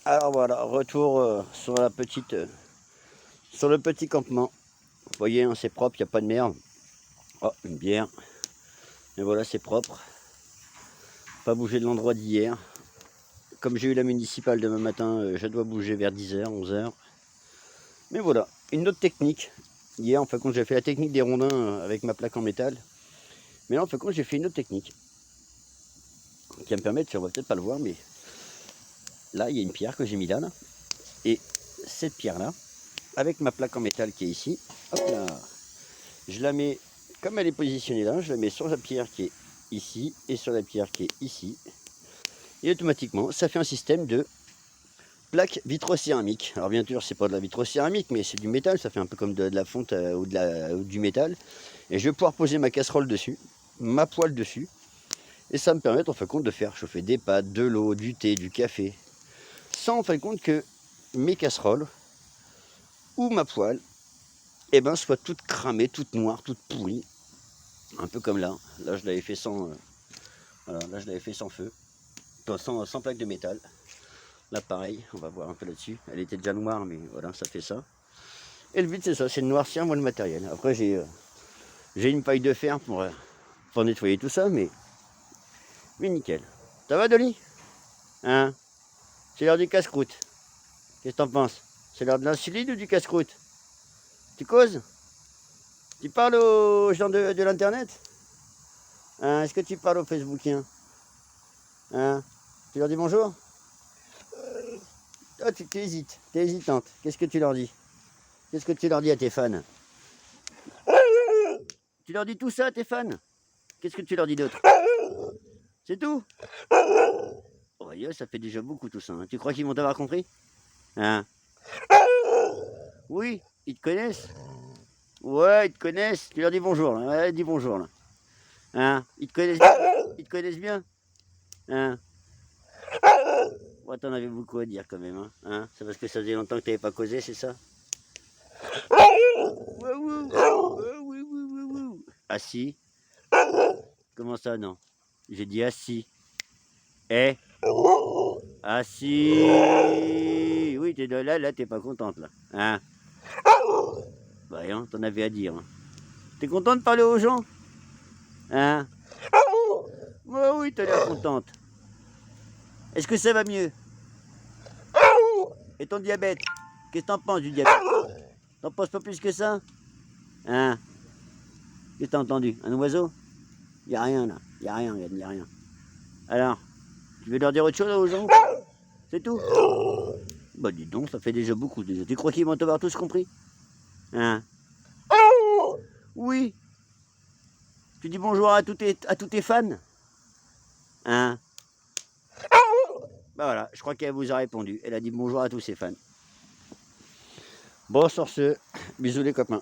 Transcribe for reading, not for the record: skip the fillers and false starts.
Alors voilà, retour sur la petite, sur le petit campement. Vous voyez, hein, c'est propre, il n'y a pas de merde. Oh, une bière. Et voilà, c'est propre. Pas bouger de l'endroit d'hier. Comme j'ai eu la municipale demain matin, je dois bouger vers 10h, 11h. Mais voilà, une autre technique. Hier, en fin de compte, j'ai fait la technique des rondins avec ma plaque en métal. Mais là, en fin de compte, j'ai fait une autre technique. Qui va me permettre, on va peut-être pas le voir, mais là, il y a une pierre que j'ai mis là. Et cette pierre-là, avec ma plaque en métal qui est ici, hop là, je la mets, comme elle est positionnée là, je la mets sur la pierre qui est ici et sur la pierre qui est ici. Et automatiquement, ça fait un système de plaque vitrocéramique. Alors bien sûr, c'est pas de la vitrocéramique, mais c'est du métal, ça fait un peu comme de la fonte ou du métal. Et je vais pouvoir poser ma casserole dessus, ma poêle dessus. Et ça me permet en fin de compte de faire chauffer des pâtes, de l'eau, du thé, du café. Sans en fin de compte que mes casseroles ou ma poêle soit toute cramée, toute noire, toute pourrie. Un peu comme là. Là, je l'avais fait sans, voilà, là, je l'avais fait sans feu, sans plaque de métal. Là, pareil, on va voir un peu là-dessus. Elle était déjà noire, mais voilà, ça fait ça. Et le but, c'est ça, c'est de noircir moi le matériel. Après, j'ai une paille de fer pour nettoyer tout ça, mais nickel. Ça va, Dolly? Hein? C'est l'heure du casse-croûte. Qu'est-ce que t'en penses? C'est l'heure de l'insuline ou du casse-croûte? Tu causes? Tu parles aux gens de l'internet? Hein? Est-ce que tu parles aux Facebookiens? Hein? Tu leur dis bonjour? Ah, tu hésites, tu es hésitante. Qu'est-ce que tu leur dis? Qu'est-ce que tu leur dis à tes fans? Tu leur dis tout ça à tes fans? Qu'est-ce que tu leur dis d'autre? C'est tout? Oh, ça fait déjà beaucoup tout ça. Hein. Tu crois qu'ils vont t'avoir compris? Hein? Oui, ils te connaissent? Ouais, ils te connaissent. Tu leur dis bonjour là. Ouais, dis bonjour là. Hein? Ils te connaissent bien? Ils te connaissent bien? Hein? Ouais, t'en avais beaucoup à dire quand même. Hein? C'est parce que ça faisait longtemps que t'avais pas causé, c'est ça? Assis? Comment ça, non? J'ai dit assis. Eh? Assis? Oui, t'es là, t'es pas contente là. Hein? Voyons, t'en avais à dire. Hein. T'es content de parler aux gens? Hein? Ouais, oui, t'as l'air contente. Est-ce que ça va mieux? Et ton diabète? Qu'est-ce que t'en penses du diabète? T'en penses pas plus que ça? Hein? Qu'est-ce que t'as entendu? Un oiseau? Y a rien là. Y a rien, y a rien. Alors, tu veux leur dire autre chose aux gens? C'est tout? Bah dis donc, ça fait déjà beaucoup déjà. Tu crois qu'ils vont avoir tous compris? Hein? Oui. Tu dis bonjour à tous tes fans? Hein? Bah voilà, je crois qu'elle vous a répondu. Elle a dit bonjour à tous ses fans. Bon, sur ce, bisous les copains.